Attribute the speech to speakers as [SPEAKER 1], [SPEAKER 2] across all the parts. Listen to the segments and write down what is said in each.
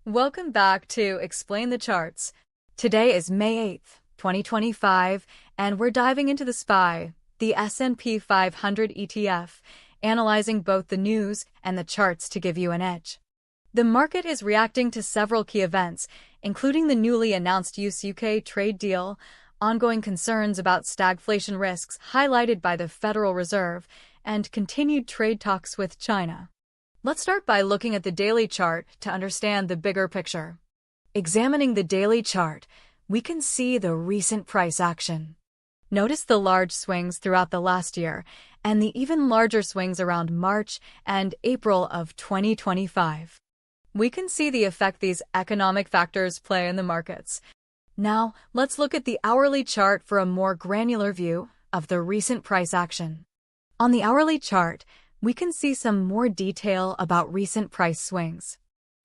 [SPEAKER 1] Welcome back to Explain the Charts. Today is May 8th, 2025, and we're diving into the SPY, the S&P 500 ETF, analyzing both the news and the charts to give you an edge. The market is reacting to several key events, including the newly announced U.S UK trade deal, ongoing concerns about stagflation risks highlighted by the Federal Reserve, and continued trade talks with China. Let's start by looking at the daily chart to understand the bigger picture. Examining the daily chart, we can see the recent price action. Notice the large swings throughout the last year and the even larger swings around March and April of 2025. We can see the effect these economic factors play in the markets. Now, let's look at the hourly chart for a more granular view of the recent price action. On the hourly chart, we can see some more detail about recent price swings.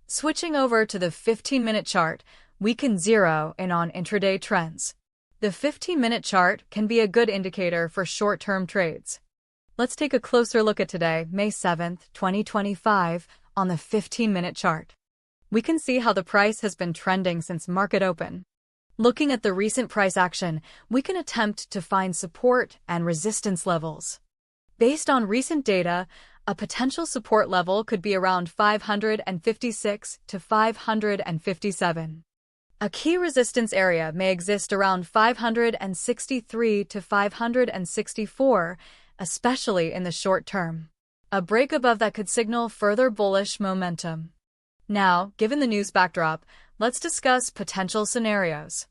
[SPEAKER 1] Switching over to the 15-minute chart, we can zero in on intraday trends. The 15-minute chart can be a good indicator for short-term trades. Let's take a closer look at today, May 7th, 2025, on the 15-minute chart. We can see how the price has been trending since market open. Looking at the recent price action, we can attempt to find support and resistance levels. Based on recent data, a potential support level could be around 556 to 557. A key resistance area may exist around 563 to 564, especially in the short term. A break above that could signal further bullish momentum. Now, given the news backdrop, let's discuss potential scenarios.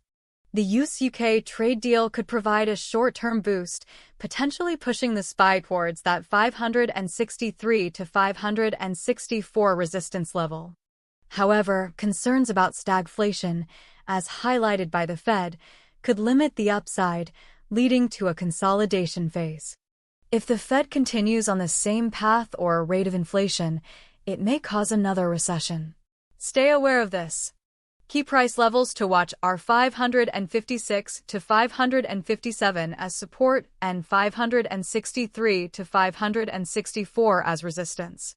[SPEAKER 1] The U.S UK trade deal could provide a short-term boost, potentially pushing the SPY towards that 563 to 564 resistance level. However, concerns about stagflation, as highlighted by the Fed, could limit the upside, leading to a consolidation phase. If the Fed continues on the same path or rate of inflation, it may cause another recession. Stay aware of this. Key price levels to watch are 556 to 557 as support and 563 to 564 as resistance.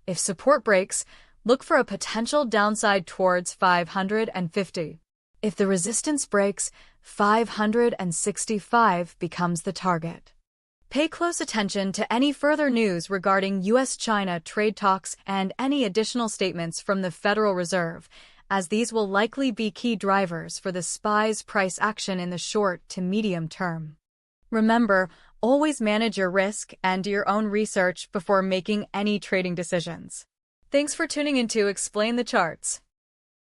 [SPEAKER 1] If support breaks, look for a potential downside towards 550. If the resistance breaks, 565 becomes the target. Pay close attention to any further news regarding U.S. China trade talks and any additional statements from the Federal Reserve, as these will likely be key drivers for the SPY's price action in the short to medium term. Remember, always manage your risk and do your own research before making any trading decisions. Thanks for tuning in to Explain the Charts.